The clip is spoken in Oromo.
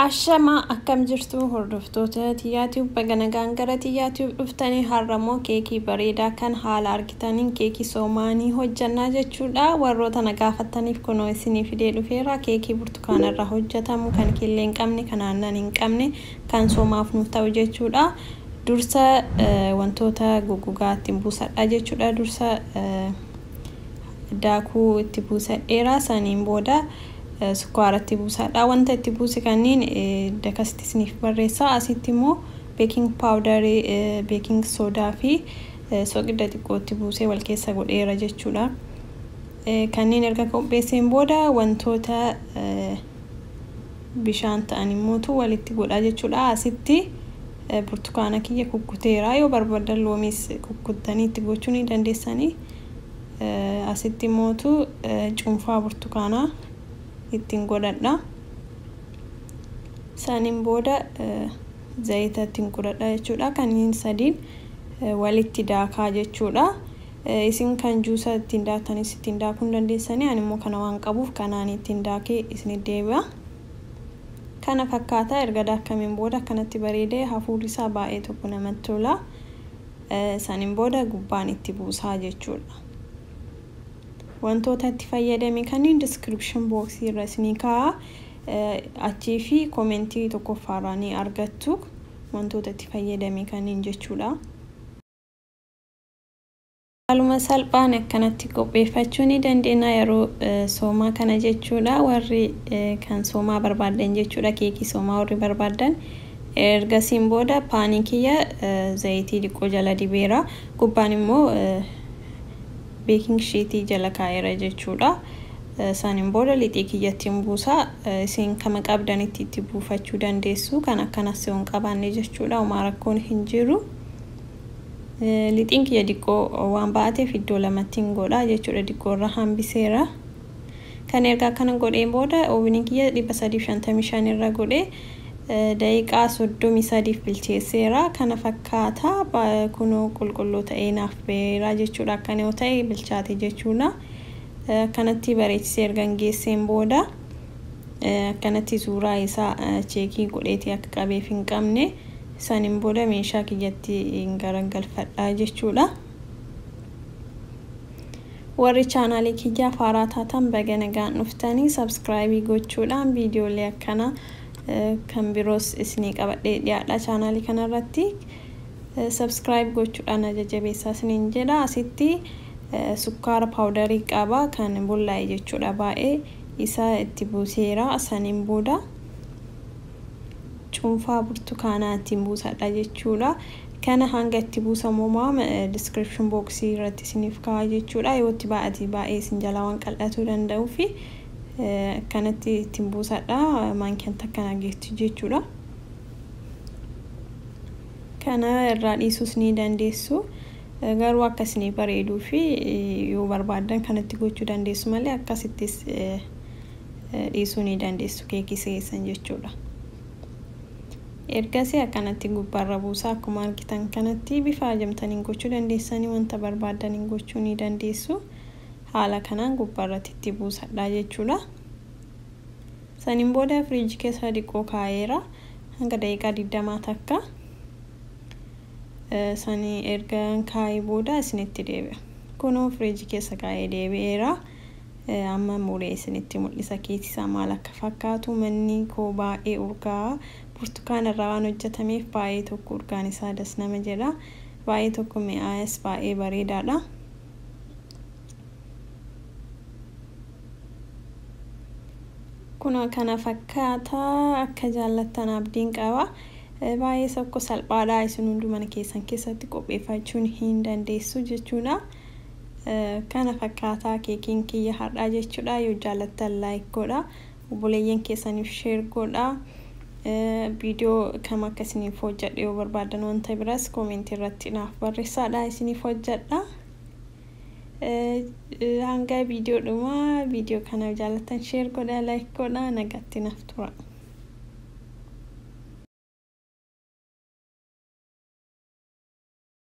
Ashama akkam jirtu hordoftoota tiyaatiif baga nagaan gara tiyaatiif dhuftanii har'amoo keekii bareedaa kan haala argitaniin keekii soomaanii hojjannaa jechuudha. Warroota na gaafataniif kunoo isinii fidee dhufeera. Keekii burtukaana irraa hojjetamu kan killee hin qabne, kan aannan hin qabne, kan soomaaf nuuf ta'u jechuudha. Dursa wantoota goggogaa ittiin buusadha jechuudha. Dursa daakuu itti buusadheera, saniin booda sukaara itti buusadha. Wanta itti buuse kanneen dakasti isiniif barreessa. Asitti immoo baking powder, baking soda fi soqidaa xiqqoo itti buusee wal keessa godheera jechuudha. Kanneen erga qopheesseen booda wantoota bishaan ta'an immoo walitti godha jechuudha. Asitti burtukaana kiyya kukkuteera. Yoo barbaadan loomis kukkutanii itti gochuu ni dandeessanii. Asitti immoo chunfaa burtukaanaa ittiin godhadha. Saniin booda zaayiita ittiin godhadha jechuudha. Kanneen sadiin walitti daakaa jechuudha. Isin kan juusa ittiin daaktanis ittiin daakuu dandeessanii, ani immoo kana waan qabuuf kanaan ittiin daakee isin deebi'a. Kana fakkaata. Erga daakkameen booda kanatti bareedee hafuurri isaa baay'ee tokko namatti tola. Saniin booda gubbaan itti buusaa jechuudha. Wantoota itti fayyadame kanneen description box irra isinii kaa'a. Achii fi komentii tokkoffaarraa ni argattu wantoota itti fayyadame kanneen jechuudha. Haaluma salphaan akkanatti qopheeffachuu ni dandeenya yeroo soomaa kana jechuudha. Warri kan soomaa barbaadan jechuudha, keekii soomaa warri barbaadan. Ergasiin booda mankiya zaayitii xiqqoo jala dibeera. Gubbaan immoo baking sheetii jala kaa'eera jechuudha. Saniin booda lixii kiyyattiin buusaa. Isin kama qabdanitti itti buufachuu dandeessu. Kan akkanas hin qabaanne jechuudha. Homaa rakkoon hin jiru. Lixiin kiyya xiqqoo waan baateef iddoo lamatti hin godha jechuudha. Xiqqoo irra hambiseera. Kan erga kana godheen booda ooviniin kiyya 355 irra godhee daqiiqaa 33 bilcheesseera. Kana fakkaata. Kunoo qulqulluu ta'ee naaf beera jechuudha. Akkana yoo ta'e bilchaate jechuudha. Kanatti bareechisee erga geesseen booda kanatti suuraa isaa cheekii godheetii akka qabeef hin qabne saniin booda meeshaa kiyyatti garagalfadhaa jechuudha. Warri chaanaalii kiyyaa haaraa taatan baga nagaan dhuftanii subscribe gochuudhaan viidiyoolee akkana kan biroos isinii qabadhee dhiyaadha chaanaalii kanarratti. Subscribe gochuudhaan ajajabeessaa isiniin jedha. Asitti sukaara powderii qaba kan bullaa'e jechuudha. Baay'ee isaa itti buuseera. Saniin booda chunfaa burtukaanaa ittiin buusadha jechuudha. Kana hanga itti buusamu description box irratti isiniif kaa'a jechuudha. Yoo itti baay'ee isin jalaa waan qal'atuu danda'uu fi kanatti ittiin buusadha. Mankiyaan akkana geessu jechuudha. Kana irraa dhiisuus ni dandeessu. Garuu akkasii bareeduu fi yoo barbaadan kanatti gochuu dandeessu malee akkasittis dhiisuu ni dandeessu keekii keessan jechuudha. Ergasii akkanatti gubbaarra buusaa akkuma argitan kanatti bifa ajamtaniin gochuu dandeessanii wanta barbaadaniin gochuu ni dandeessu. Haala kanaan gubbaarratti itti buusadha jechuudha. Saniin booda firiijii keessa xiqqoo kaa'eera hanga daqiiqaa 20 takka. Sanii erga kaa'ee booda isinitti deebi'a. Kunoo firiijii keessa kaa'ee deebi'eera. Amma muree isinitti mul'isa keekii isaa maal akka fakkaatu. Manni koo baay'ee urgaa burtukaana irraa waan hojjetameef baay'ee tokko urgaan isaa das nama jedha. Baay'ee tokko mi'aayas baay'ee bareedaadha. Kunoo kana fakkaata. Akka jaallattan abdiin qaba. Baay'ee tokko salphaadha. Isin hunduu mana keessatti qopheeffachuun hin dandeessu jechuudha. Kana fakkaata keekiin kiyya har'aa jechuudha. Yoo jaallattan like godha. Obboleeyyan keessaniif share godha. Viidiyoo kam akka isiniif hojjedhe yoo barbaadan wanta biraas komentii irratti naaf barreessaa isiniif hojjedha. Hanga viidiyoo kana jaallattan share godha, like godha. Nagaatti naaf tura.